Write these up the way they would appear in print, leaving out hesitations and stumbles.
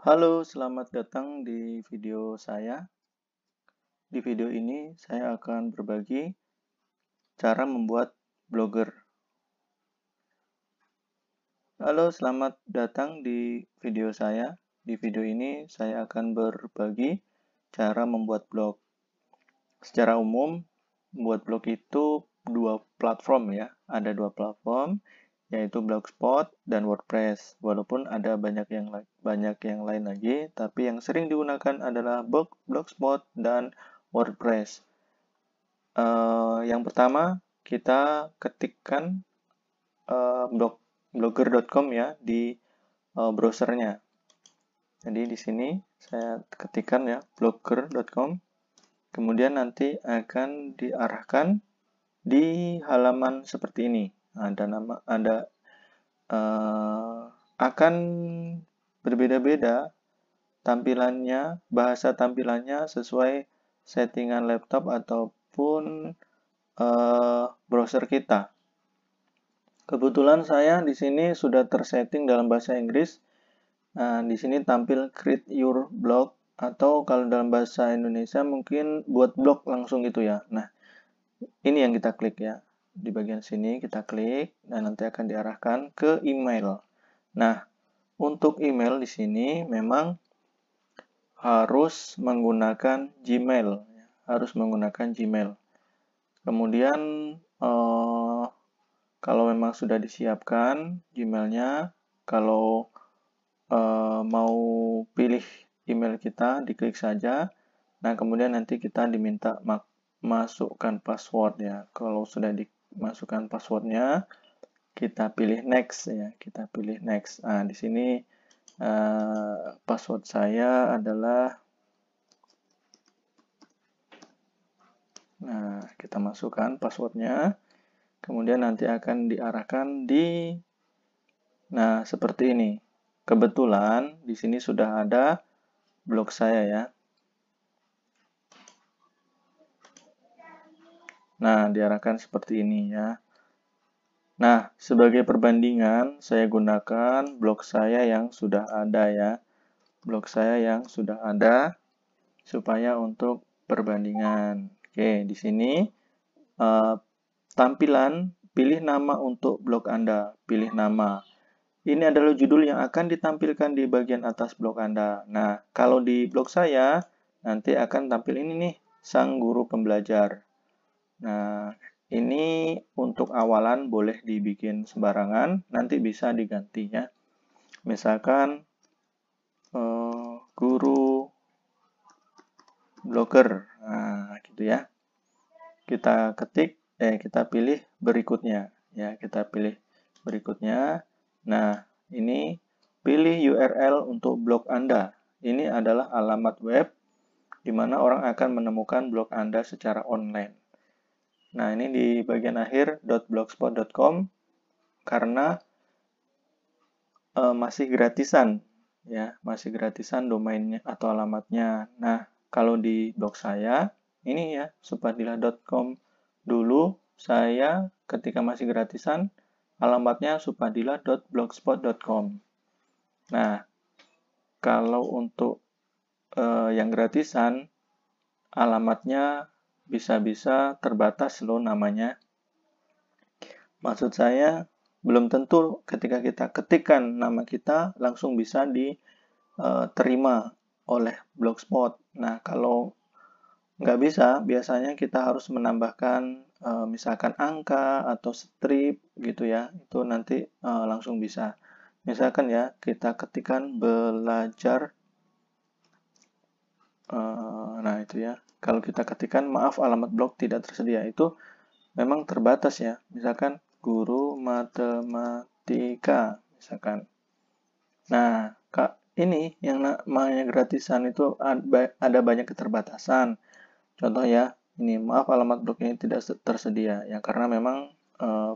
Halo, selamat datang di video saya. Di video ini saya akan berbagi cara membuat blogger. Halo, selamat datang di video saya. Di video ini saya akan berbagi cara membuat blog. Secara umum, membuat blog itu dua platform ya. Ada dua platform, yaitu Blogspot dan WordPress. Walaupun ada banyak yang lain lagi, tapi yang sering digunakan adalah Blogspot dan WordPress. Yang pertama, kita ketikkan blogger.com ya di browsernya. Jadi di sini saya ketikkan ya blogger.com. Kemudian nanti akan diarahkan di halaman seperti ini. Akan berbeda-beda tampilannya, bahasa tampilannya sesuai settingan laptop ataupun browser kita. Kebetulan saya di sini sudah tersetting dalam bahasa Inggris. Nah, di sini tampil create your blog atau kalau dalam bahasa Indonesia mungkin buat blog langsung gitu ya. Nah, ini yang kita klik ya. Di bagian sini kita klik dan nanti akan diarahkan ke email. Nah, untuk email di sini memang harus menggunakan Gmail. Harus menggunakan Gmail. Kemudian kalau memang sudah disiapkan Gmailnya, kalau mau pilih email kita, diklik saja. Nah, kemudian nanti kita diminta masukkan password ya. Kalau sudah dimasukkan passwordnya, kita pilih next ya. Kita pilih next. Nah, di sini password saya adalah, nah, kita masukkan passwordnya. Kemudian nanti akan diarahkan di, nah, seperti ini. Kebetulan di sini sudah ada blog saya ya. Nah, diarahkan seperti ini ya. Nah, sebagai perbandingan, saya gunakan blog saya yang sudah ada ya. Blog saya yang sudah ada supaya untuk perbandingan. Oke, di sini tampilan pilih nama untuk blog Anda. Pilih nama. Ini adalah judul yang akan ditampilkan di bagian atas blog Anda. Nah, kalau di blog saya, nanti akan tampil ini nih, Sang Guru Pembelajar. Nah, ini untuk awalan boleh dibikin sembarangan, nanti bisa diganti ya. Misalkan guru blogger, nah gitu ya. Kita pilih berikutnya ya, kita pilih berikutnya. Nah, ini pilih URL untuk blog Anda. Ini adalah alamat web di mana orang akan menemukan blog Anda secara online. Nah, ini di bagian akhir .blogspot.com karena masih gratisan ya, masih gratisan domainnya atau alamatnya. Nah, kalau di blog saya ini ya supadila.com dulu saya ketika masih gratisan alamatnya supadila.blogspot.com. Nah, kalau untuk yang gratisan alamatnya bisa-bisa terbatas loh namanya. Maksud saya belum tentu ketika kita ketikkan nama kita langsung bisa diterima oleh Blogspot. Nah, kalau nggak bisa, biasanya kita harus menambahkan misalkan angka atau strip gitu ya. Itu nanti langsung bisa. Misalkan ya, kita ketikkan belajar. Nah, itu ya. Kalau kita ketikkan, maaf alamat blog tidak tersedia. Itu memang terbatas ya. Misalkan guru matematika, misalkan. Nah, Kak, ini yang namanya gratisan itu ada banyak keterbatasan. Contoh ya, ini maaf alamat blognya tidak tersedia ya karena memang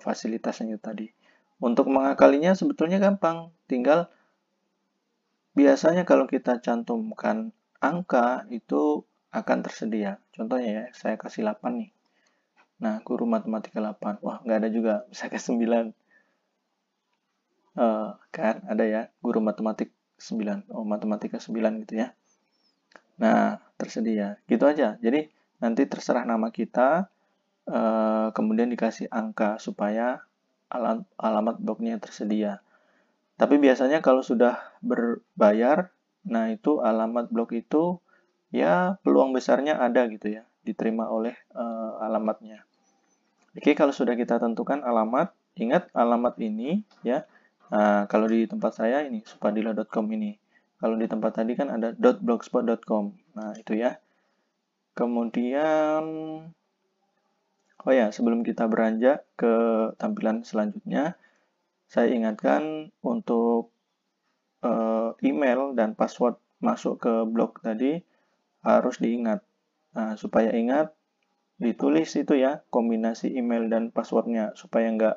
fasilitasnya itu tadi. Untuk mengakalinya sebetulnya gampang, tinggal biasanya kalau kita cantumkan angka itu akan tersedia. Contohnya ya, saya kasih 8 nih. Nah, guru matematika 8. Wah, nggak ada juga. Saya kasih 9. Kan, ada ya. Guru matematik 9. Oh, matematika 9 gitu ya. Nah, tersedia. Gitu aja. Jadi, nanti terserah nama kita, kemudian dikasih angka supaya alamat blognya tersedia. Tapi biasanya kalau sudah berbayar, nah itu alamat blog itu ya peluang besarnya ada gitu ya, diterima oleh alamatnya. Oke, kalau sudah kita tentukan alamat, ingat alamat ini ya. Nah, kalau di tempat saya ini supadila.com ini. Kalau di tempat tadi kan ada .blogspot.com. Nah, itu ya. Kemudian oh ya, sebelum kita beranjak ke tampilan selanjutnya, saya ingatkan untuk email dan password masuk ke blog tadi harus diingat. Nah, supaya ingat, ditulis itu ya, kombinasi email dan passwordnya, supaya nggak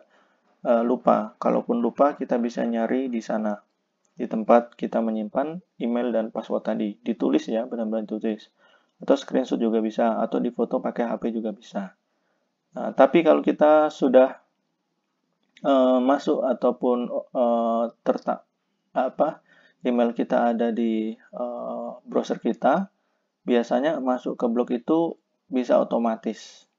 lupa. Kalaupun lupa, kita bisa nyari di sana, di tempat kita menyimpan email dan password tadi. Ditulis ya, benar-benar ditulis. Atau screenshot juga bisa, atau difoto pakai HP juga bisa. Nah, tapi kalau kita sudah masuk ataupun apa email kita ada di browser kita, biasanya masuk ke blog itu bisa otomatis.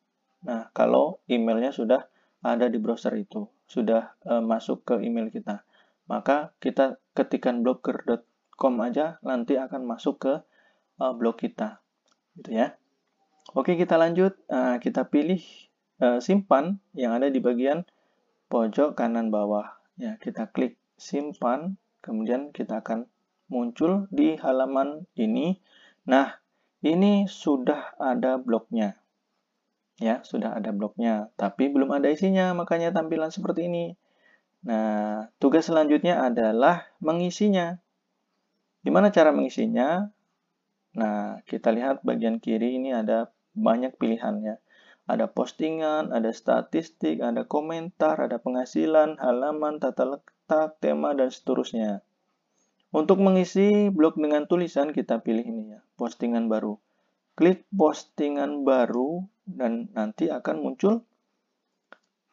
Nah, kalau emailnya sudah ada di browser itu, sudah masuk ke email kita, maka kita ketikkan blogger.com aja nanti akan masuk ke blog kita, gitu ya. Oke, kita lanjut. Kita pilih simpan yang ada di bagian pojok kanan bawah. Ya, kita klik simpan, kemudian kita akan muncul di halaman ini. Nah, ini sudah ada blognya. Ya, sudah ada blognya, tapi belum ada isinya, makanya tampilan seperti ini. Nah, tugas selanjutnya adalah mengisinya. Gimana cara mengisinya? Nah, kita lihat bagian kiri ini ada banyak pilihannya. Ada postingan, ada statistik, ada komentar, ada penghasilan, halaman, tata letak, tema, dan seterusnya. Untuk mengisi blog dengan tulisan, kita pilih ini ya, postingan baru. Klik postingan baru, dan nanti akan muncul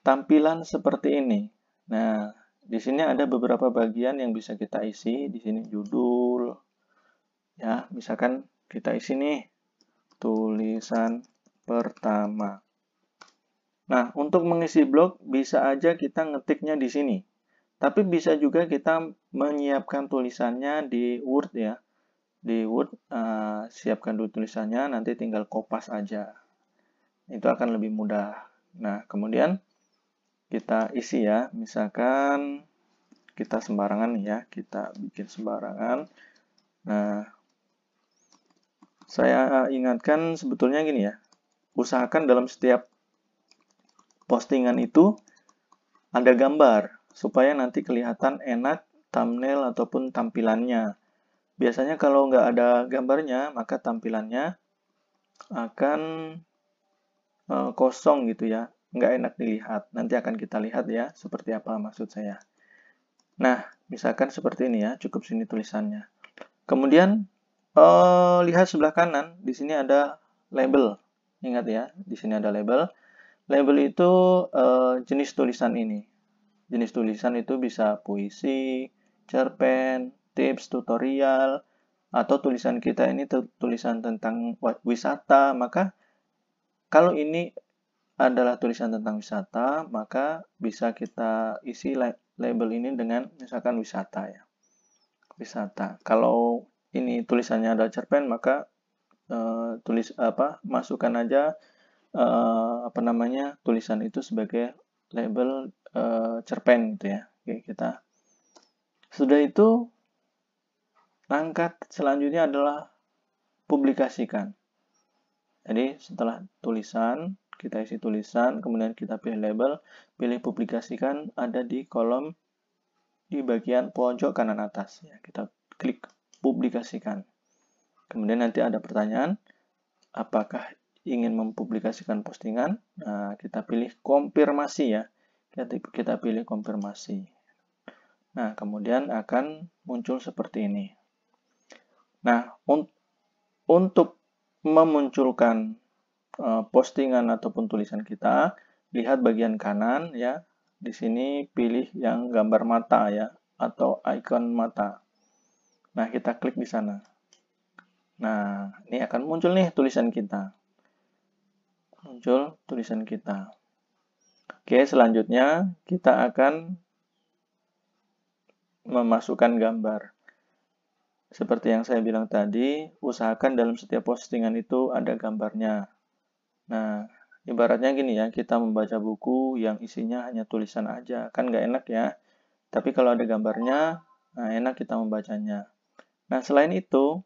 tampilan seperti ini. Nah, di sini ada beberapa bagian yang bisa kita isi. Di sini judul, ya, misalkan kita isi nih, tulisan pertama. Nah, untuk mengisi blog bisa aja kita ngetiknya di sini. Tapi bisa juga kita menyiapkan tulisannya di Word ya. Di Word, siapkan dulu tulisannya, nanti tinggal kopas aja. Itu akan lebih mudah. Nah, kemudian kita isi ya. Misalkan kita sembarangan ya, kita bikin sembarangan. Nah, saya ingatkan sebetulnya gini ya. Usahakan dalam setiap postingan itu ada gambar supaya nanti kelihatan enak thumbnail ataupun tampilannya. Biasanya kalau nggak ada gambarnya, maka tampilannya akan kosong gitu ya, nggak enak dilihat. Nanti akan kita lihat ya, seperti apa maksud saya. Nah, misalkan seperti ini ya, cukup sini tulisannya. Kemudian, lihat sebelah kanan, di sini ada label. Ingat ya, di sini ada label. Label itu jenis tulisan ini. Jenis tulisan itu bisa puisi, cerpen, tips, tutorial, atau tulisan kita ini tulisan tentang wisata. Maka kalau ini adalah tulisan tentang wisata, maka bisa kita isi label ini dengan misalkan wisata ya. Wisata. Kalau ini tulisannya ada cerpen, maka masukkan aja tulisan itu sebagai label cerpen gitu ya. Oke, kita sudah itu langkah selanjutnya adalah publikasikan. Jadi setelah tulisan, kita isi tulisan, kemudian kita pilih label, pilih publikasikan, ada di kolom di bagian pojok kanan atas. Ya, kita klik publikasikan. Kemudian nanti ada pertanyaan, apakah ingin mempublikasikan postingan? Nah, kita pilih konfirmasi ya. Kita pilih konfirmasi. Nah, kemudian akan muncul seperti ini. Nah, untuk memunculkan postingan ataupun tulisan kita, lihat bagian kanan ya. Di sini pilih yang gambar mata ya, atau icon mata. Nah, kita klik di sana. Nah, ini akan muncul nih tulisan kita. Muncul tulisan kita. Oke, selanjutnya kita akan memasukkan gambar. Seperti yang saya bilang tadi, usahakan dalam setiap postingan itu ada gambarnya. Nah, ibaratnya gini ya, kita membaca buku yang isinya hanya tulisan aja. Kan nggak enak ya. Tapi kalau ada gambarnya, nah enak kita membacanya. Nah, selain itu,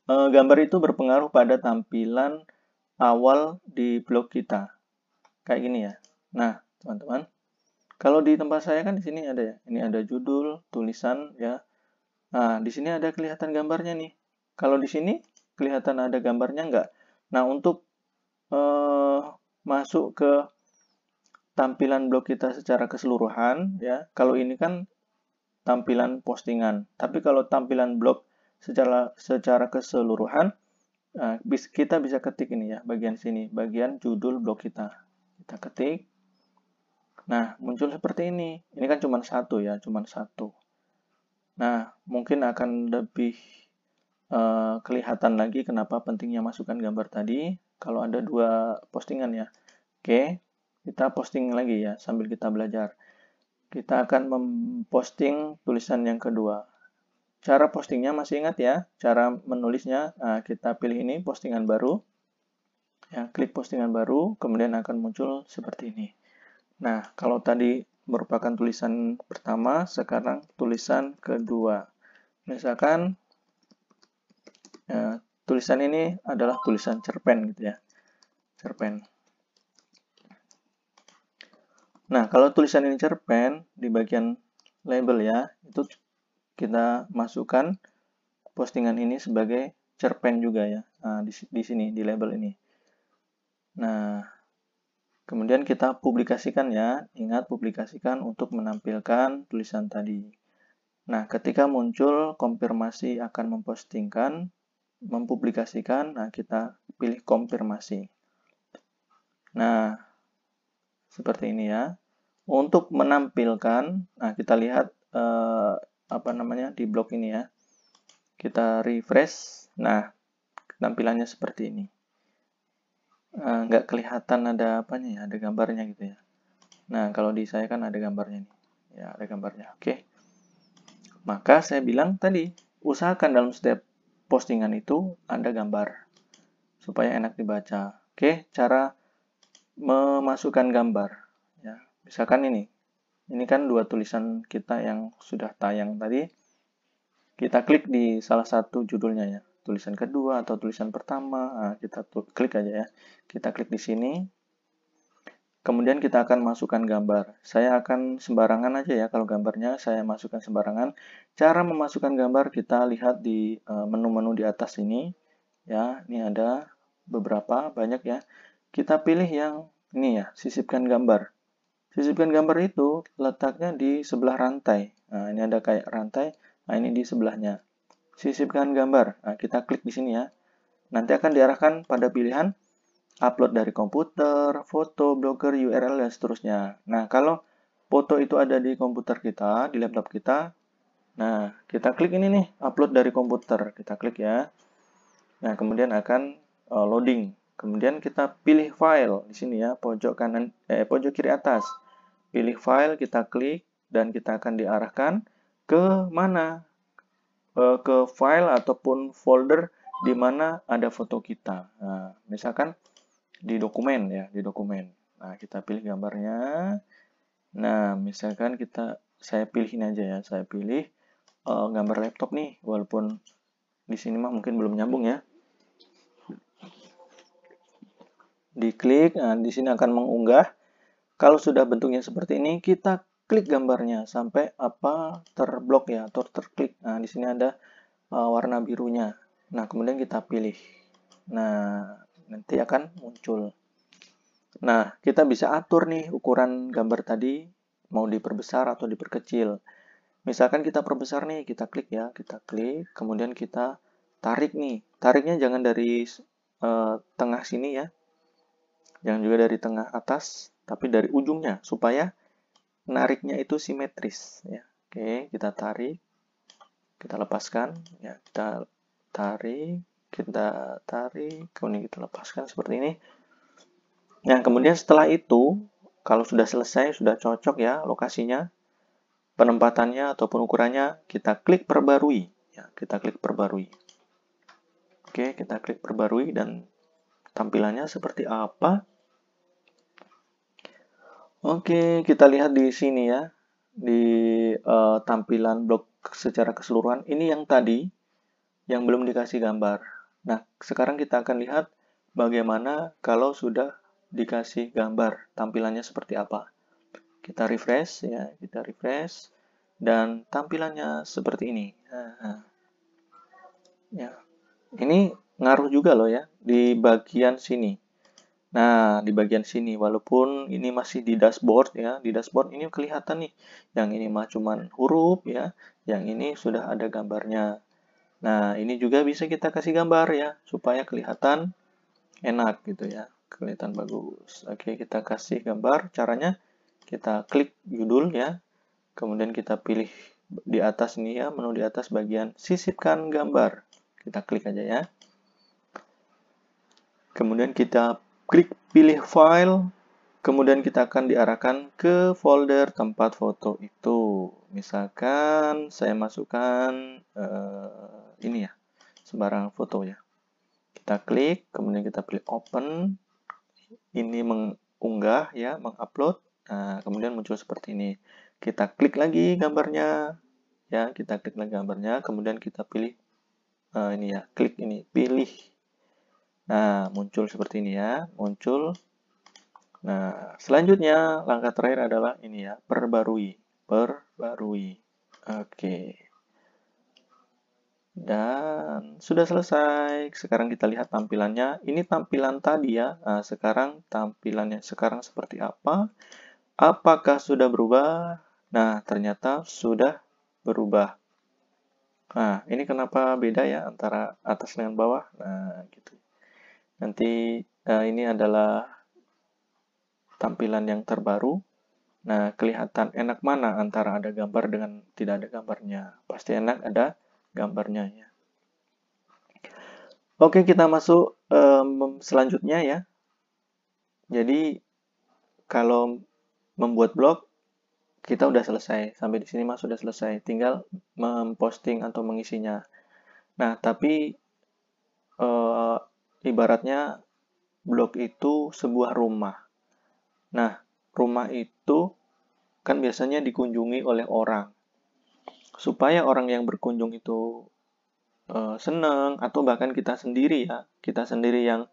gambar itu berpengaruh pada tampilan awal di blog kita. Kayak gini ya. Nah, teman-teman, kalau di tempat saya kan di sini ada ya. Ini ada judul, tulisan ya. Nah, di sini ada kelihatan gambarnya nih. Kalau di sini kelihatan ada gambarnya nggak? Nah, untuk masuk ke tampilan blog kita secara keseluruhan ya. Kalau ini kan tampilan postingan. Tapi kalau tampilan blog secara keseluruhan, kita bisa ketik ini ya, bagian sini, bagian judul blog kita. Kita ketik. Nah, muncul seperti ini. Ini kan cuma satu ya, cuma satu. Nah, mungkin akan lebih kelihatan lagi kenapa pentingnya masukkan gambar tadi. Kalau ada 2 postingan ya. Oke, kita posting lagi ya, sambil kita belajar. Kita akan memposting tulisan yang kedua. Cara postingnya masih ingat ya? Cara menulisnya, nah, kita pilih ini, postingan baru. Ya, klik postingan baru, kemudian akan muncul seperti ini. Nah, kalau tadi merupakan tulisan pertama, sekarang tulisan kedua. Misalkan, tulisan ini adalah tulisan cerpen gitu ya. Cerpen. Nah, kalau tulisan ini cerpen, di bagian label ya, itu kita masukkan postingan ini sebagai cerpen juga ya. Nah, di sini, di label ini. Nah, kemudian kita publikasikan ya. Ingat, publikasikan untuk menampilkan tulisan tadi. Nah, ketika muncul konfirmasi akan mempublikasikan, nah kita pilih konfirmasi. Nah, seperti ini ya. Untuk menampilkan, nah kita lihat di blog ini ya. Kita refresh, nah tampilannya seperti ini. Nggak kelihatan ada apanya ya, ada gambarnya gitu ya. Nah, kalau di saya kan ada gambarnya nih. Ya, ada gambarnya. Oke. Maka saya bilang tadi, usahakan dalam setiap postingan itu ada gambar supaya enak dibaca. Oke, cara memasukkan gambar. Ya, misalkan ini. Ini kan 2 tulisan kita yang sudah tayang tadi. Kita klik di salah satu judulnya ya. Tulisan kedua atau tulisan pertama. Nah, kita klik aja ya. Kita klik di sini. Kemudian kita akan masukkan gambar. Saya akan sembarangan aja ya, kalau gambarnya saya masukkan sembarangan. Cara memasukkan gambar kita lihat di menu-menu di atas ini. Ya, ini ada beberapa, banyak ya. Kita pilih yang ini ya, sisipkan gambar. Sisipkan gambar itu letaknya di sebelah rantai. Nah, ini ada kayak rantai, nah ini di sebelahnya. Sisipkan gambar. Nah, kita klik di sini ya. Nanti akan diarahkan pada pilihan upload dari komputer, foto, blogger, URL, dan seterusnya. Nah, kalau foto itu ada di komputer kita, di laptop kita, nah, kita klik ini nih, upload dari komputer. Kita klik ya. Nah, kemudian akan loading. Kemudian kita pilih file di sini ya, pojok kanan, pojok kiri atas. Pilih file, kita klik, dan kita akan diarahkan ke mana? Ke file ataupun folder di mana ada foto kita. Nah, misalkan di dokumen ya, di dokumen. Nah, kita pilih gambarnya. Nah, misalkan saya pilih ini aja ya, saya pilih gambar laptop nih, walaupun di sini mah mungkin belum nyambung ya. Diklik, nah di sini akan mengunggah. Kalau sudah bentuknya seperti ini, kita klik gambarnya sampai terblok ya atau terklik. Nah, di sini ada warna birunya. Nah, kemudian kita pilih. Nah, nanti akan muncul. Nah, kita bisa atur nih ukuran gambar tadi, mau diperbesar atau diperkecil. Misalkan kita perbesar nih, kita klik ya, kita klik, kemudian kita tarik nih. Tariknya jangan dari tengah sini ya, jangan juga dari tengah atas, tapi dari ujungnya, supaya nariknya itu simetris. Ya. Oke, kita tarik. kita lepaskan, ya, kita tarik, kemudian kita lepaskan seperti ini. Nah, kemudian setelah itu, kalau sudah selesai, sudah cocok ya lokasinya, penempatannya ataupun ukurannya, kita klik perbarui. Ya, kita klik perbarui. Oke, kita klik perbarui dan tampilannya seperti apa? Oke, kita lihat di sini ya, di tampilan blog secara keseluruhan. Ini yang tadi, yang belum dikasih gambar. Nah, sekarang kita akan lihat bagaimana kalau sudah dikasih gambar, tampilannya seperti apa. Kita refresh ya, kita refresh dan tampilannya seperti ini. Ya, ini ngaruh juga loh ya di bagian sini. Nah, di bagian sini, walaupun ini masih di dashboard ya, di dashboard ini kelihatan nih, yang ini mah cuman huruf ya, yang ini sudah ada gambarnya. Nah, ini juga bisa kita kasih gambar ya, supaya kelihatan enak gitu ya, kelihatan bagus. Oke, kita kasih gambar, caranya kita klik judul ya, kemudian kita pilih di atas ini ya, menu di atas bagian sisipkan gambar. Kita klik aja ya. Kemudian kita klik pilih file, kemudian kita akan diarahkan ke folder tempat foto itu. Misalkan saya masukkan ini ya, sembarang foto ya. Kita klik, kemudian kita pilih open. Ini mengunggah ya, mengupload. Nah, kemudian muncul seperti ini. Kita klik lagi gambarnya. Ya, kita klik lagi gambarnya, kemudian kita pilih ini ya, klik ini, pilih. Nah, muncul seperti ini ya, muncul. Nah, selanjutnya langkah terakhir adalah ini ya, perbarui. Oke. Dan sudah selesai. Sekarang kita lihat tampilannya. Ini tampilan tadi ya. Nah, sekarang tampilannya sekarang seperti apa? Apakah sudah berubah? Nah, ternyata sudah berubah. Nah, ini kenapa beda ya antara atas dengan bawah? Nah, gitu. Nanti ini adalah tampilan yang terbaru. Nah, kelihatan enak mana antara ada gambar dengan tidak ada gambarnya. Pasti enak ada gambarnya ya. Oke, kita masuk selanjutnya ya. Jadi, kalau membuat blog, kita udah selesai. Sampai di sini mas sudah selesai. Tinggal memposting atau mengisinya. Nah, tapi ibaratnya blog itu sebuah rumah. Nah, rumah itu kan biasanya dikunjungi oleh orang. Supaya orang yang berkunjung itu senang, atau bahkan kita sendiri ya, kita sendiri yang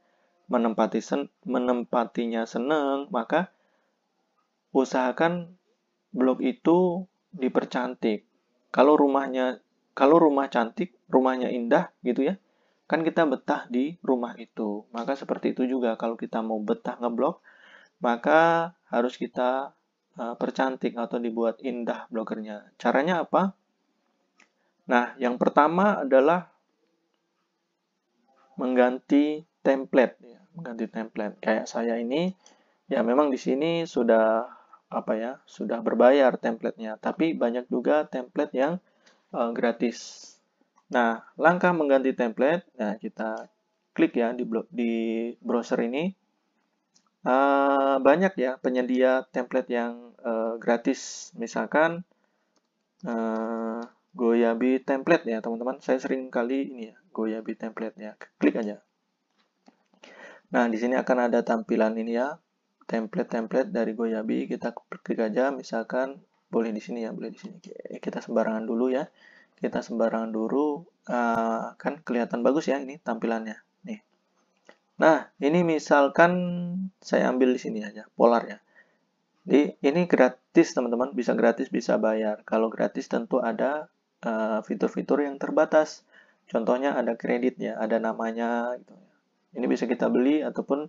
menempatinya senang, maka usahakan blog itu dipercantik. Kalau rumah cantik, rumahnya indah gitu ya, kan kita betah di rumah itu. Maka seperti itu juga kalau kita mau betah ngeblog, maka harus kita percantik atau dibuat indah blogernya. Caranya apa? Nah, yang pertama adalah mengganti template ya, mengganti template. Kayak saya ini ya memang di sini sudah apa ya, sudah berbayar templatenya, tapi banyak juga template yang gratis. Nah, langkah mengganti template, nah kita klik ya di browser ini. Banyak ya penyedia template yang gratis. Misalkan Goyabi template ya teman-teman. Saya sering kali ini ya, Goyabi template ya. Klik aja. Nah, di sini akan ada tampilan ini ya, template-template dari Goyabi. Kita klik aja, misalkan boleh di sini ya, boleh di sini. Kita sembarangan dulu ya. Kita sembarangan dulu, kan kelihatan bagus ya ini tampilannya. Nih. Nah, ini misalkan saya ambil di sini aja, polar ya. Ini gratis teman-teman, bisa gratis, bisa bayar. Kalau gratis tentu ada fitur-fitur yang terbatas. Contohnya ada kredit ya, ada namanya gitu. Ini bisa kita beli ataupun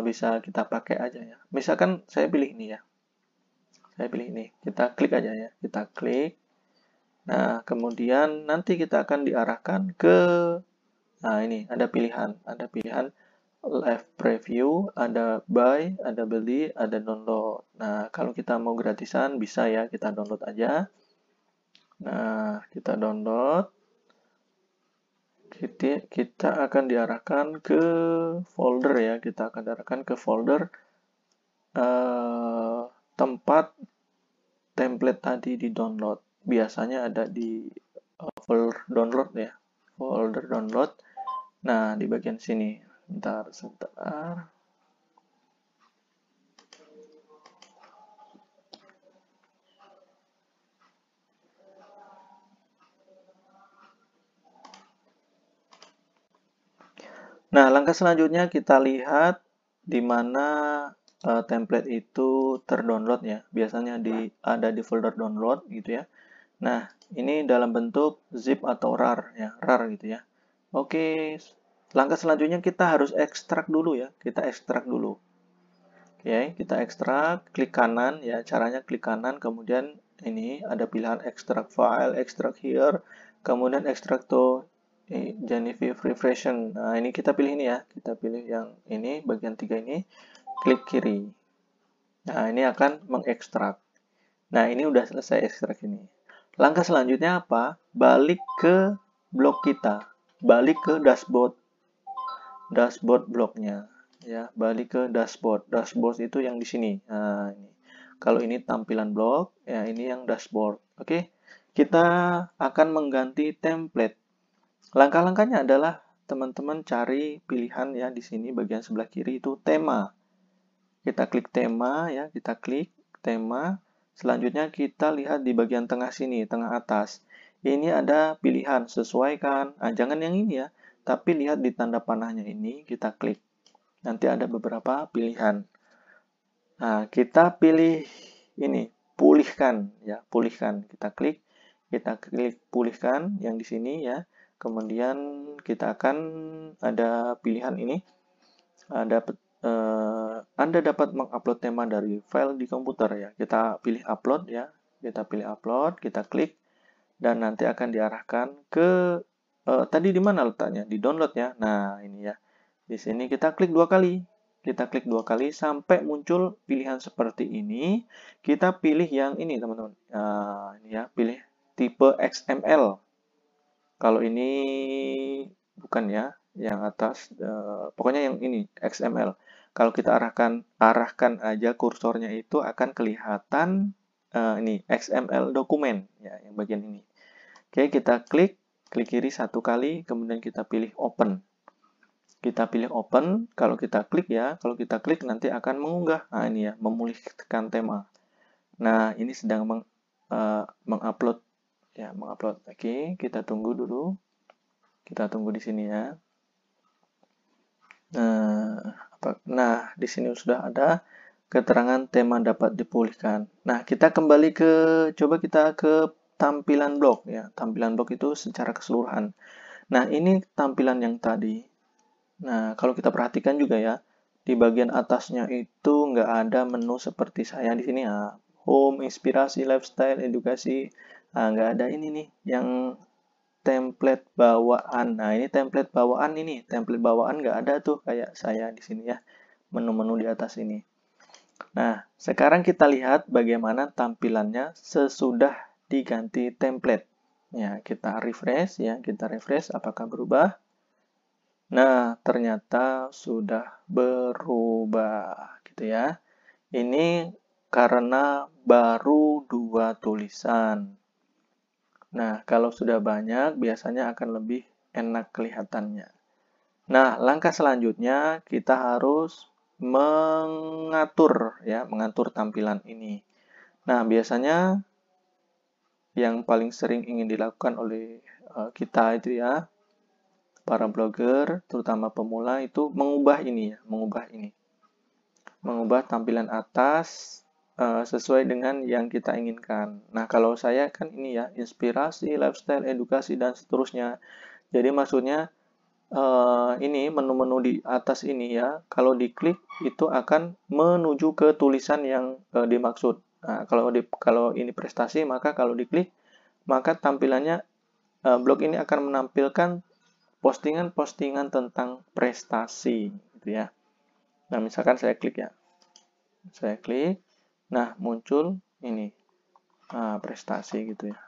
bisa kita pakai aja ya. Misalkan saya pilih ini ya. Saya pilih ini. Kita klik aja ya. Kita klik. Nah, kemudian nanti kita akan diarahkan ke ini ada pilihan. Ada pilihan live preview, ada buy, ada beli, ada download. Nah, kalau kita mau gratisan bisa ya kita download aja. Nah, kita download. Kita akan diarahkan ke folder ya. Kita akan diarahkan ke folder tempat template tadi di download. Biasanya ada di folder download ya. Folder download. Nah, di bagian sini. Bentar, sebentar. Nah, langkah selanjutnya kita lihat di mana template itu terdownload ya. Biasanya ada di folder download gitu ya. Nah, ini dalam bentuk zip atau RAR ya, RAR gitu ya. Oke, langkah selanjutnya kita harus ekstrak dulu ya. Kita ekstrak dulu. Oke, kita ekstrak, klik kanan ya. Caranya klik kanan, kemudian ini ada pilihan extract file, extract here, kemudian extract to Genevieve Refreshen. Nah, ini kita pilih ini ya. Kita pilih yang ini, bagian 3 ini. Klik kiri. Nah, ini akan mengekstrak. Nah, ini udah selesai ekstrak ini. Langkah selanjutnya apa? Balik ke blog kita. Balik ke dashboard. Dashboard blognya. Ya, balik ke dashboard. Dashboard itu yang di sini. Nah, ini. Kalau ini tampilan blog, ya ini yang dashboard. Oke. Kita akan mengganti template. Langkah-langkahnya adalah teman-teman cari pilihan ya di sini bagian sebelah kiri itu tema. Kita klik tema ya, kita klik tema. Selanjutnya kita lihat di bagian tengah sini, tengah atas. Ini ada pilihan sesuaikan. Nah, jangan yang ini ya, tapi lihat di tanda panahnya ini kita klik. Nanti ada beberapa pilihan. Nah, kita pilih ini, pulihkan ya, pulihkan. Kita klik pulihkan yang di sini ya. Kemudian kita akan ada pilihan ini, ada Anda dapat mengupload tema dari file di komputer ya. Kita pilih upload ya. Kita pilih upload, kita klik dan nanti akan diarahkan ke tadi di mana letaknya? Di download ya. Nah, ini ya. Di sini kita klik 2 kali. Kita klik 2 kali sampai muncul pilihan seperti ini. Kita pilih yang ini, teman-teman. Nah, ini ya, pilih tipe XML. Kalau ini bukan ya, yang atas, pokoknya yang ini XML. Kalau kita arahkan aja kursornya itu akan kelihatan ini XML dokumen ya, yang bagian ini. Oke, kita klik kiri satu kali, kemudian kita pilih open. Kita pilih open, kalau kita klik ya, kalau kita klik nanti akan mengunggah. Nah, ini ya, memulihkan tema. Nah, ini sedang mengupload ya, mengupload. Oke, kita tunggu dulu. Kita tunggu di sini ya. Nah, di sini sudah ada keterangan tema dapat dipulihkan. Nah, kita kembali coba kita ke tampilan blog ya. Tampilan blog itu secara keseluruhan. Nah, ini tampilan yang tadi. Nah, kalau kita perhatikan juga ya, di bagian atasnya itu nggak ada menu seperti saya di sini ya. Home, inspirasi, lifestyle, edukasi. Nah, nggak ada ini nih, yang template bawaan. Nah, ini template bawaan ini. Template bawaan nggak ada tuh kayak saya di sini ya. Menu-menu di atas ini. Nah, sekarang kita lihat bagaimana tampilannya sesudah diganti template. Ya, kita refresh ya, kita refresh apakah berubah? Nah, ternyata sudah berubah gitu ya. Ini karena baru 2 tulisan. Nah, kalau sudah banyak, biasanya akan lebih enak kelihatannya. Nah, langkah selanjutnya kita harus mengatur ya, mengatur tampilan ini. Nah, biasanya yang paling sering ingin dilakukan oleh kita itu ya, para blogger, terutama pemula itu mengubah ini ya, mengubah tampilan atas sesuai dengan yang kita inginkan. Nah, kalau saya kan ini ya, inspirasi, lifestyle, edukasi, dan seterusnya. Jadi maksudnya ini menu-menu di atas ini ya, kalau diklik itu akan menuju ke tulisan yang dimaksud. Nah, kalau ini prestasi, maka kalau diklik, maka tampilannya blog ini akan menampilkan postingan-postingan tentang prestasi, gitu ya. Nah, misalkan saya klik ya. Saya klik, nah muncul ini prestasi gitu ya.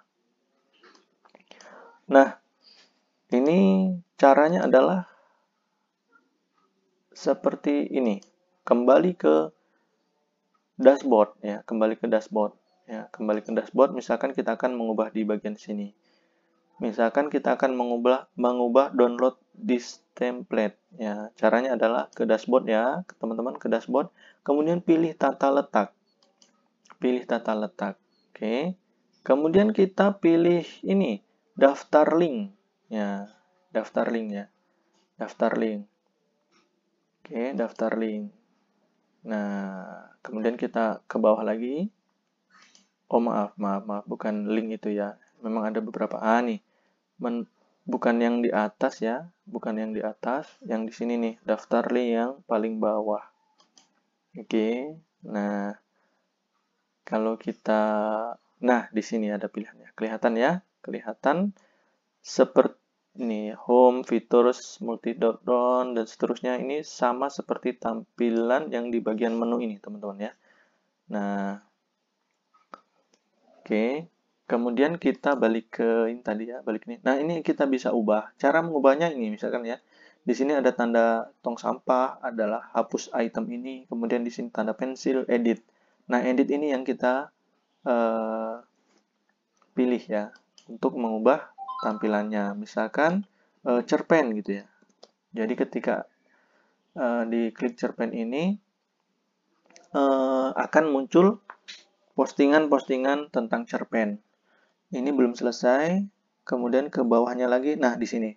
Nah, ini caranya adalah seperti ini. Kembali ke dashboard ya, kembali ke dashboard. Ya, kembali ke dashboard, misalkan kita akan mengubah di bagian sini. Misalkan kita akan mengubah download this template. Ya, caranya adalah ke dashboard ya, teman-teman, ke dashboard. Kemudian pilih tata letak. Pilih tata letak. Oke. Kemudian kita pilih ini, daftar link. Ya, daftar link ya. Daftar link. Oke, daftar link. Nah, kemudian kita ke bawah lagi. Oh, maaf, bukan link itu ya. Memang ada beberapa. Nih. Bukan yang di atas ya, bukan yang di atas, yang di sini nih, daftar link yang paling bawah. Oke. Nah, kalau kita di sini ada pilihannya. Kelihatan ya? Kelihatan seperti ini, home, features, multi drop-down, dan seterusnya. Ini sama seperti tampilan yang di bagian menu ini, teman-teman ya. Nah, oke. Kemudian kita balik ke ini tadi ya, balik ini. Nah, ini kita bisa ubah. Cara mengubahnya ini, misalkan ya. Di sini ada tanda tong sampah, adalah hapus item ini. Kemudian di sini tanda pensil, edit. Nah, edit ini yang kita pilih ya, untuk mengubah tampilannya. Misalkan cerpen gitu ya. Jadi ketika diklik cerpen ini, akan muncul postingan-postingan tentang cerpen. Ini belum selesai, kemudian ke bawahnya lagi, nah di sini,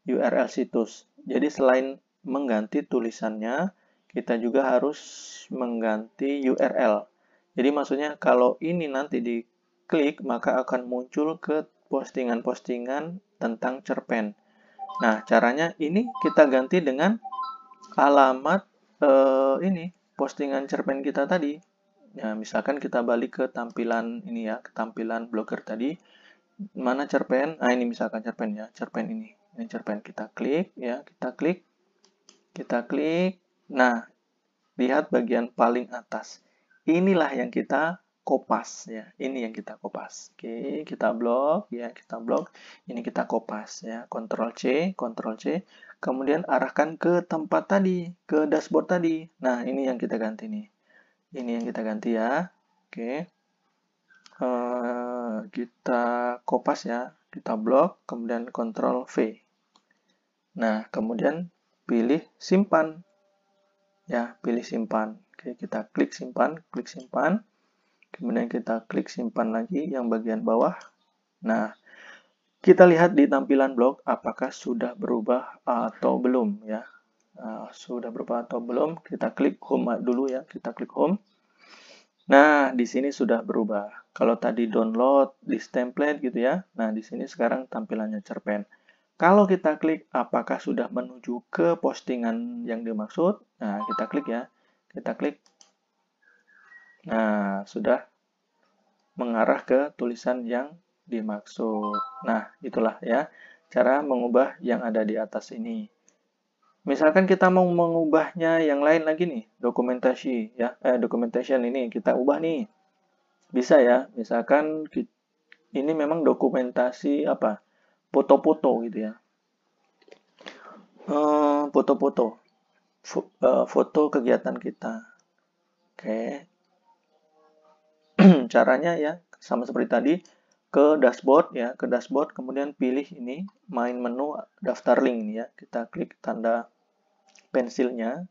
URL situs. Jadi selain mengganti tulisannya, kita juga harus mengganti URL. Jadi maksudnya kalau ini nanti diklik, maka akan muncul ke postingan-postingan tentang cerpen. Nah, caranya ini kita ganti dengan alamat ini, postingan cerpen kita tadi. Ya, misalkan kita balik ke tampilan ini ya, ke tampilan blogger tadi. Mana cerpen? Nah, ini misalkan cerpen ya, cerpen ini. Ini cerpen, kita klik ya, kita klik. Nah, lihat bagian paling atas. Inilah yang kita kopas ya. Ini yang kita kopas. Oke, kita blok ya, kita blok. Ini kita kopas ya. Ctrl C, Ctrl C. Kemudian arahkan ke tempat tadi, ke dashboard tadi. Nah, ini yang kita ganti nih. Ini yang kita ganti ya. Oke. Kita kopas ya, kita blok, kemudian Ctrl V. Nah, kemudian pilih simpan. Ya, pilih simpan. Oke, kita klik simpan, kemudian kita klik simpan lagi yang bagian bawah. Nah, kita lihat di tampilan blog apakah sudah berubah atau belum ya. Sudah berubah atau belum, kita klik home dulu ya, kita klik home. Nah, di sini sudah berubah. Kalau tadi download list template gitu ya. Nah, di sini sekarang tampilannya cerpen. Kalau kita klik apakah sudah menuju ke postingan yang dimaksud. Nah, kita klik ya. Kita klik. Nah, sudah mengarah ke tulisan yang dimaksud. Nah, itulah ya cara mengubah yang ada di atas ini. Misalkan kita mau mengubahnya yang lain lagi nih, dokumentasi ya, documentation ini kita ubah nih. Bisa ya, misalkan ini memang dokumentasi apa? Foto-foto gitu ya. Foto-foto. Foto kegiatan kita. Oke. Caranya ya sama seperti tadi, ke dashboard ya, ke dashboard kemudian pilih ini main menu daftar link ya. Kita klik tanda pensilnya.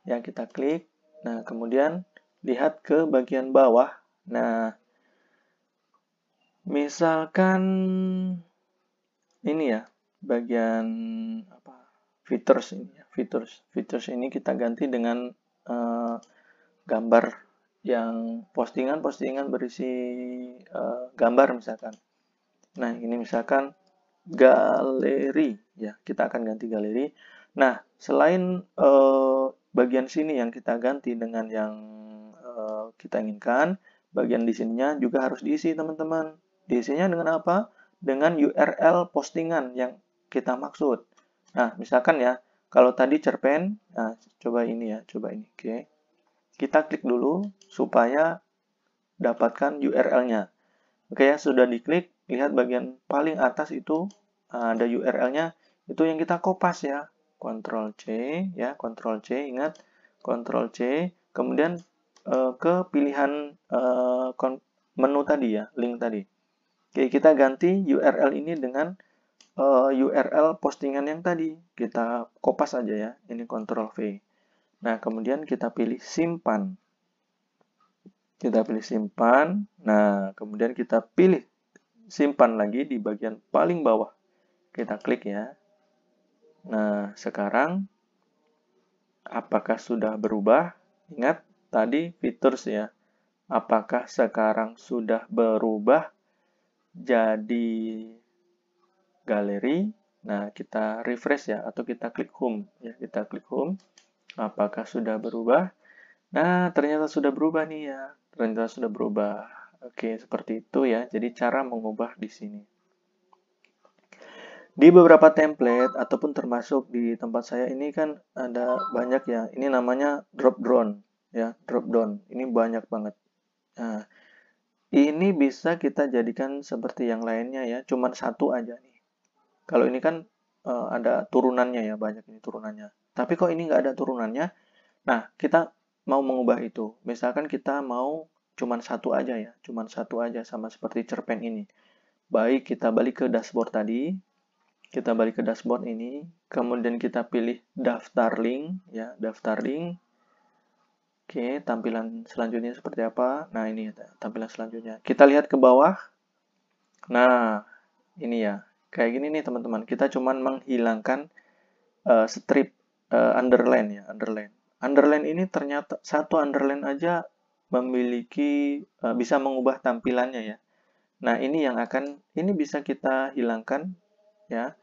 Ya, kita klik. Nah, kemudian lihat ke bagian bawah. Nah, misalkan ini ya, bagian apa? Features ini ya, features ini kita ganti dengan gambar yang postingan berisi gambar misalkan. Nah, ini misalkan galeri ya, kita akan ganti galeri. Nah, selain bagian sini yang kita ganti dengan yang kita inginkan, bagian di sininya juga harus diisi, teman-teman. Diisinya dengan apa? Dengan URL postingan yang kita maksud. Nah, misalkan ya, kalau tadi cerpen, nah coba ini ya, coba ini. Oke. Kita klik dulu supaya dapatkan URL-nya. Oke ya, sudah diklik, lihat bagian paling atas itu ada URL-nya, itu yang kita kopas ya. Ctrl C ya, Ctrl C, ingat Ctrl C, kemudian ke pilihan menu tadi ya, link tadi. Oke, kita ganti URL ini dengan URL postingan yang tadi. Kita kopas aja ya, ini Ctrl V. Nah, kemudian kita pilih simpan. Kita pilih simpan. Nah, kemudian kita pilih simpan lagi di bagian paling bawah. Kita klik ya. Nah, sekarang apakah sudah berubah? Ingat tadi features ya. Apakah sekarang sudah berubah jadi galeri? Nah, kita refresh ya atau kita klik home ya. Kita klik home. Apakah sudah berubah? Nah, ternyata sudah berubah nih ya. Ternyata sudah berubah. Oke, seperti itu ya. Jadi cara mengubah di sini. Di beberapa template ataupun termasuk di tempat saya ini kan ada banyak ya. Ini namanya drop down ya, drop down. Ini banyak banget. Nah, ini bisa kita jadikan seperti yang lainnya ya, cuman satu aja nih. Kalau ini kan ada turunannya ya, banyak ini turunannya. Tapi kok ini nggak ada turunannya? Nah, kita mau mengubah itu. Misalkan kita mau cuman satu aja ya, cuman satu aja sama seperti cerpen ini. Baik, kita balik ke dashboard tadi. Kita balik ke dashboard ini, kemudian kita pilih daftar link ya, daftar link. Oke, tampilan selanjutnya seperti apa? Nah, ini tampilan selanjutnya. Kita lihat ke bawah. Nah, ini ya. Kayak gini nih, teman-teman. Kita cuman menghilangkan strip underline ya, underline. Underline ini ternyata satu underline aja memiliki bisa mengubah tampilannya ya. Nah, ini yang ini bisa kita hilangkan ya.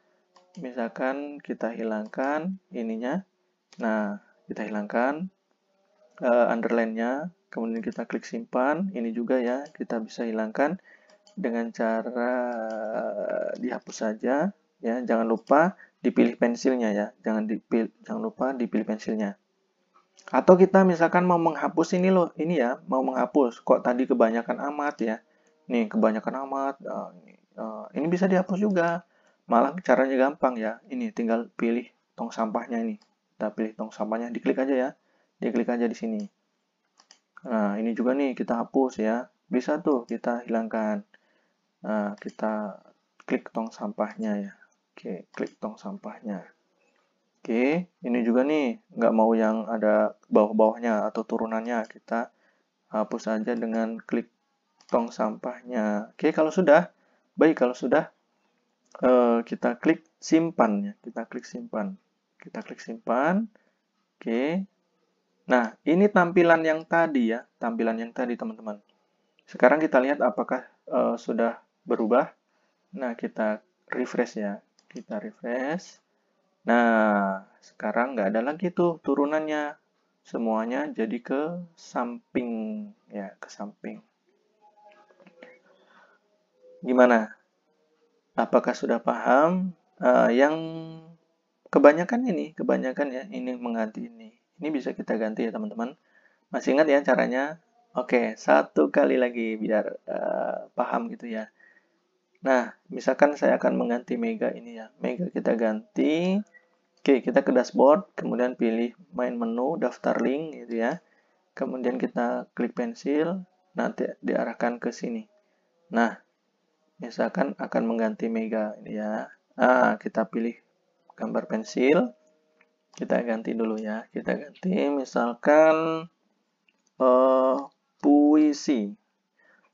Misalkan kita hilangkan ininya. Nah, kita hilangkan underline-nya, kemudian kita klik simpan. Ini juga ya, kita bisa hilangkan dengan cara dihapus saja ya. Jangan lupa dipilih pensilnya ya. Jangan lupa dipilih pensilnya. Atau kita misalkan mau menghapus ini loh, ini ya, mau menghapus. Kok tadi kebanyakan amat ya? Nih, kebanyakan amat. Ini bisa dihapus juga. Malah caranya gampang ya. Ini tinggal pilih tong sampahnya ini. Kita pilih tong sampahnya, diklik aja ya. Diklik aja di sini. Nah, ini juga nih kita hapus ya. Bisa tuh kita hilangkan. Nah, kita klik tong sampahnya ya. Oke, klik tong sampahnya. Oke, ini juga nih, nggak mau yang ada bawah-bawahnya atau turunannya. Kita hapus aja dengan klik tong sampahnya. Oke, kalau sudah, baik kalau sudah, kita klik simpan ya. Kita klik simpan. Kita klik simpan. Oke. Nah, ini tampilan yang tadi ya, tampilan yang tadi teman-teman. Sekarang kita lihat apakah sudah berubah. Nah, kita refresh ya. Kita refresh. Nah, sekarang nggak ada lagi tuh turunannya. Semuanya jadi ke samping ya, ke samping. Gimana? Apakah sudah paham? Yang kebanyakan ya, ini mengganti ini. Ini bisa kita ganti ya teman-teman. Masih ingat ya caranya? Oke, satu kali lagi biar paham gitu ya. Nah, misalkan saya akan mengganti Mega ini ya. Mega kita ganti. Oke, kita ke dashboard, kemudian pilih main menu, daftar link gitu ya. Kemudian kita klik pensil, nanti diarahkan ke sini. Nah, misalkan akan mengganti Mega ini ya. Kita pilih gambar pensil. Kita ganti dulu ya. Kita ganti misalkan puisi.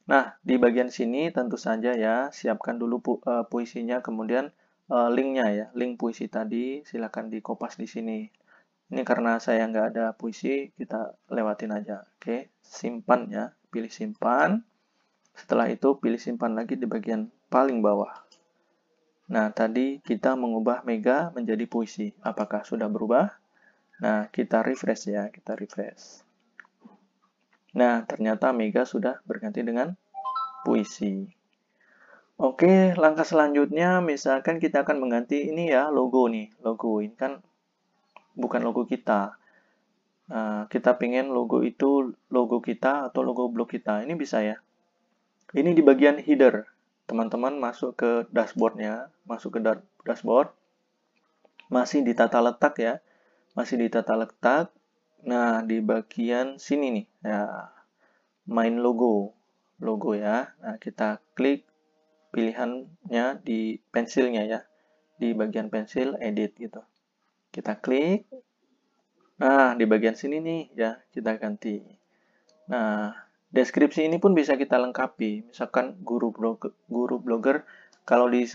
Nah, di bagian sini tentu saja ya, siapkan dulu puisinya, kemudian linknya ya, link puisi tadi silakan dikopas di sini. Ini karena saya nggak ada puisi, kita lewatin aja. Oke, simpan ya, pilih simpan. Setelah itu pilih simpan lagi di bagian paling bawah. Nah, tadi kita mengubah Mega menjadi puisi. Apakah sudah berubah? Nah, kita refresh ya, kita refresh. Nah, ternyata Mega sudah berganti dengan puisi. Oke, langkah selanjutnya misalkan kita akan mengganti ini ya, logo nih. Logo ini kan bukan logo kita. Kita pengen logo itu logo kita atau logo blog kita. Ini bisa ya. Ini di bagian header. teman-teman masuk ke dashboardnya, masuk ke dashboard, masih di tata letak ya, masih di tata letak. Nah, di bagian sini nih, ya, main logo ya. Nah, kita klik pilihannya di pensilnya ya, di bagian pensil edit gitu. Kita klik. Nah, di bagian sini nih ya, kita ganti. Nah, deskripsi ini pun bisa kita lengkapi. Misalkan guru blogger, kalau di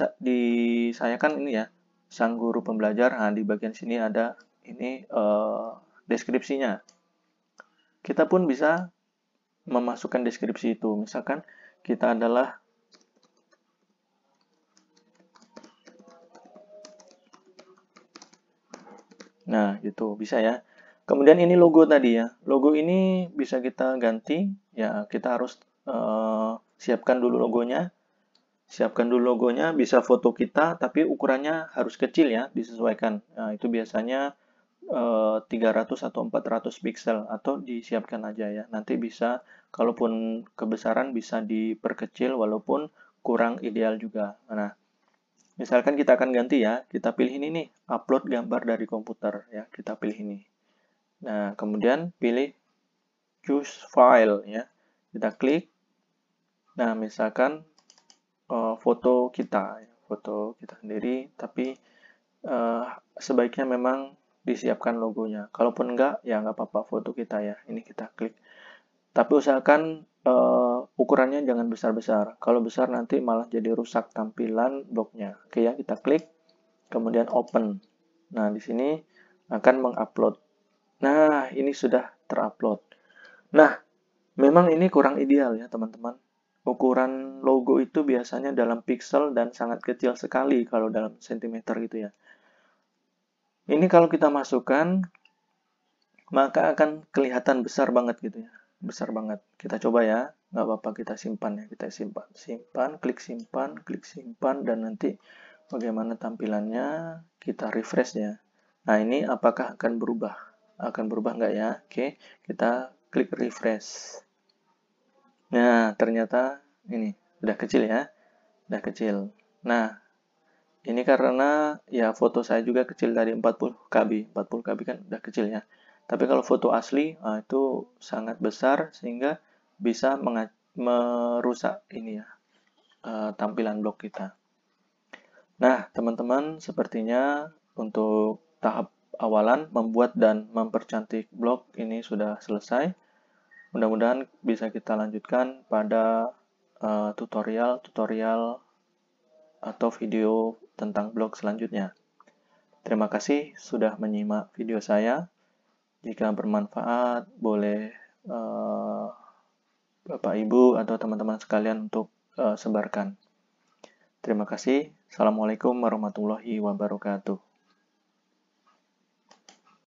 saya kan ini ya, sang guru pembelajar. Nah, di bagian sini ada ini deskripsinya. Kita pun bisa memasukkan deskripsi itu. Misalkan kita adalah nah, gitu bisa ya. Kemudian ini logo tadi ya. Logo ini bisa kita ganti. Ya, kita harus siapkan dulu logonya. Siapkan dulu logonya, bisa foto kita, tapi ukurannya harus kecil ya, disesuaikan. Nah, itu biasanya 300 atau 400 pixel, atau disiapkan aja ya. Nanti bisa, kalaupun kebesaran bisa diperkecil, walaupun kurang ideal juga. Nah, misalkan kita akan ganti ya, kita pilih ini nih, upload gambar dari komputer ya, kita pilih ini. Nah, kemudian pilih choose file ya, kita klik. Nah, misalkan foto kita sendiri, tapi sebaiknya memang disiapkan logonya. Kalaupun enggak, ya nggak apa-apa foto kita ya. Ini kita klik. Tapi usahakan ukurannya jangan besar-besar. Kalau besar nanti malah jadi rusak tampilan blognya. Oke ya, kita klik, kemudian open. Nah, di sini akan mengupload. Nah, ini sudah terupload. Nah, memang ini kurang ideal ya, teman-teman. Ukuran logo itu biasanya dalam pixel dan sangat kecil sekali kalau dalam sentimeter gitu ya. Ini kalau kita masukkan, maka akan kelihatan besar banget gitu ya. Besar banget. Kita coba ya. Nggak apa-apa, kita simpan ya. Kita simpan. Klik simpan, dan nanti bagaimana tampilannya, kita refresh ya. Nah, ini apakah akan berubah? Akan berubah nggak ya? Oke, kita klik refresh. Nah, ternyata ini udah kecil ya. Udah kecil. Nah, ini karena ya foto saya juga kecil dari 40 KB. 40 KB kan udah kecil ya. Tapi kalau foto asli itu sangat besar sehingga bisa merusak ini ya tampilan blog kita. Nah, teman-teman, sepertinya untuk tahap awalan membuat dan mempercantik blog ini sudah selesai. Mudah-mudahan bisa kita lanjutkan pada tutorial atau video tentang blog selanjutnya. Terima kasih sudah menyimak video saya. Jika bermanfaat, boleh Bapak, Ibu, atau teman-teman sekalian untuk sebarkan. Terima kasih. Assalamualaikum warahmatullahi wabarakatuh.